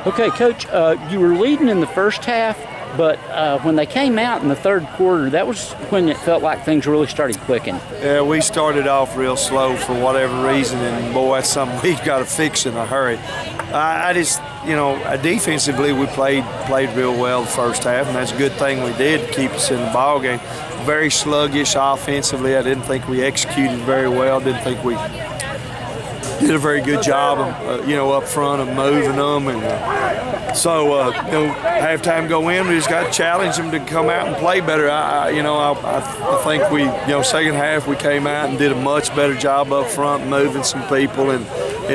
Okay, Coach, you were leading in the first half, but when they came out in the third quarter, that was when it felt like things really started clicking. Yeah, we started off real slow for whatever reason, and boy, that's something we've got to fix in a hurry. I just, defensively we played real well the first half, and that's a good thing we did to keep us in the ball game. Very sluggish offensively. I didn't think we executed very well. Didn't think we did a very good job of, up front of moving them. And so, halftime go in, we just got to challenge them to come out and play better. I think we, second half we came out and did a much better job up front, moving some people and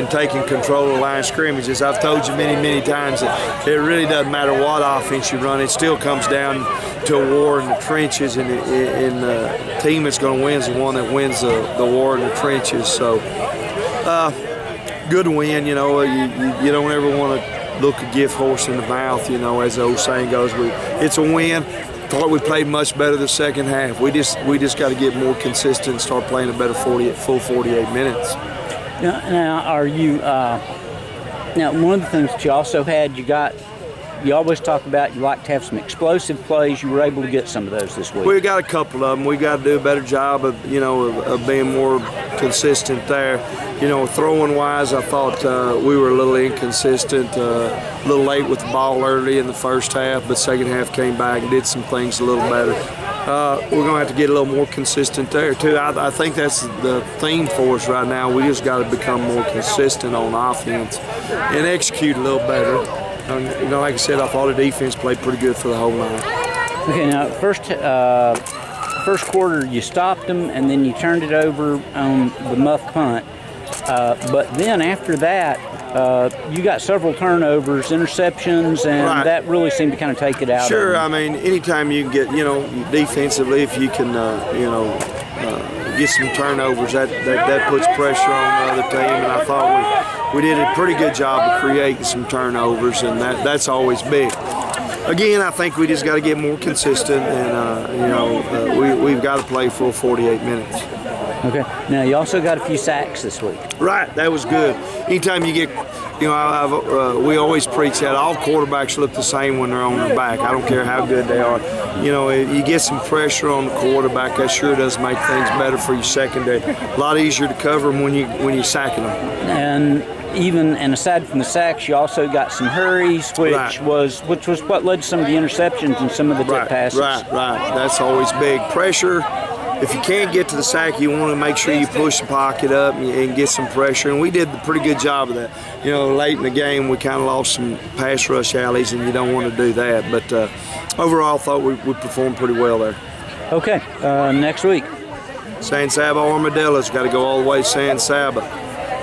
taking control of the line of scrimmages. I've told you many, many times that it really doesn't matter what offense you run. It still comes down to a war in the trenches, and the team that's going to win is the one that wins the war in the trenches. So, good win. You don't ever want to look a gift horse in the mouth. As the old saying goes, it's a win. Thought we played much better the second half. We just got to get more consistent and start playing a better full 48 minutes. Now, are you? Now, one of the things that you also had, you always talk about you like to have some explosive plays. You were able to get some of those this week. We got a couple of them. We got to do a better job of being more consistent there. Throwing wise, I thought we were a little inconsistent, a little late with the ball early in the first half, but second half came back and did some things a little better. We're going to have to get a little more consistent there, too. I think that's the theme for us right now. We just got to become more consistent on offense and execute a little better. Like I said, I thought the defense played pretty good for the whole night. Okay, now, first quarter you stopped them, and then you turned it over on the muff punt. But then after that, you got several turnovers, interceptions, and right. That really seemed to kind of take it out. Sure, I mean, anytime you can get, defensively, if you can, get some turnovers, that puts pressure on the other team. And I thought we did a pretty good job of creating some turnovers, and that's always big. Again, I think we just got to get more consistent, and we've got to play full 48 minutes. Okay. Now you also got a few sacks this week. Right, that was good. Anytime you get, we always preach that all quarterbacks look the same when they're on their back. I don't care how good they are. You get some pressure on the quarterback. That sure does make things better for your secondary. A lot easier to cover them when you're sacking them. And aside from the sacks, you also got some hurries, which right. was what led to some of the interceptions and some of the tip passes. Right. That's always big. Pressure. If you can't get to the sack, you want to make sure you push the pocket up and get some pressure. And we did a pretty good job of that. Late in the game, we kind of lost some pass rush alleys, and you don't want to do that. But overall, I thought we performed pretty well there. Okay, next week. San Saba Armadillos got to go all the way to San Saba.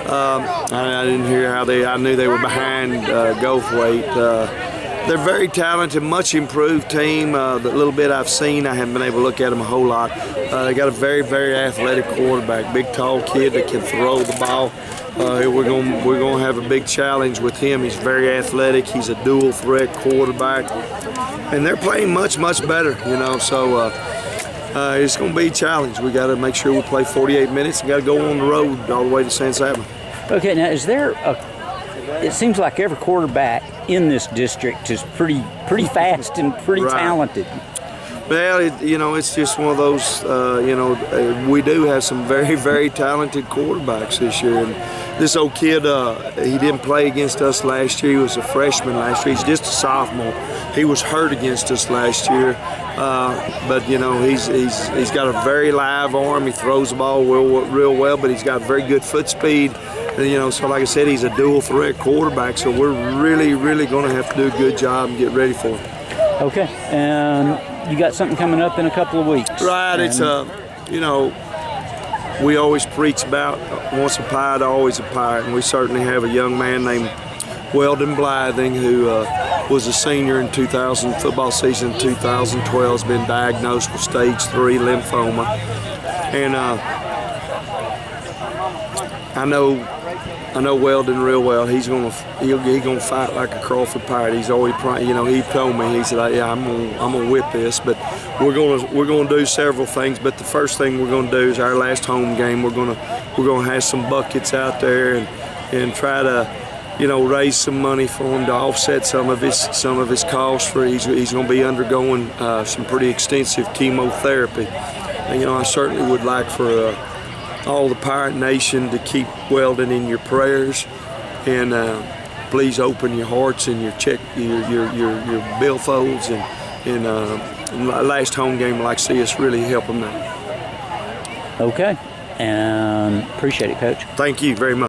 I didn't hear I knew they were behind Goldthwaite. They're very talented, much improved team. The little bit I've seen, I haven't been able to look at them a whole lot. They got a very, very athletic quarterback, big, tall kid that can throw the ball. We're going to have a big challenge with him. He's very athletic. He's a dual threat quarterback, and they're playing much, much better. So it's going to be a challenge. We got to make sure we play 48 minutes. We got to go on the road all the way to San Saba. Okay, now is there it seems like every quarterback in this district is pretty fast and pretty right. talented. Well, it's just one of those, we do have some very, very talented quarterbacks this year. And this old kid, he didn't play against us last year. He was a freshman last year. He's just a sophomore. He was hurt against us last year. But, he's got a very live arm. He throws the ball real well, but he's got very good foot speed. So like I said, he's a dual threat quarterback. So we're really, really going to have to do a good job and get ready for him. Okay, and you got something coming up in a couple of weeks. Right, it's we always preach about once a pirate, always a pirate, and we certainly have a young man named Weldon Blything who was a senior in football season 2012, has been diagnosed with stage 3 lymphoma, and I know Weldon real well. He's gonna fight like a Crawford pirate. He's always, he told me, he said, "Yeah, I'm gonna whip this." But we're gonna do several things. But the first thing we're gonna do is our last home game. We're gonna have some buckets out there and try to raise some money for him to offset some of his costs. For he's going to be undergoing some pretty extensive chemotherapy. And, I certainly would like for all the Pirate Nation to keep Weldon in your prayers, and please open your hearts and your billfolds, and last home game, I'd like to see us really help them out. Okay, and appreciate it, Coach. Thank you very much.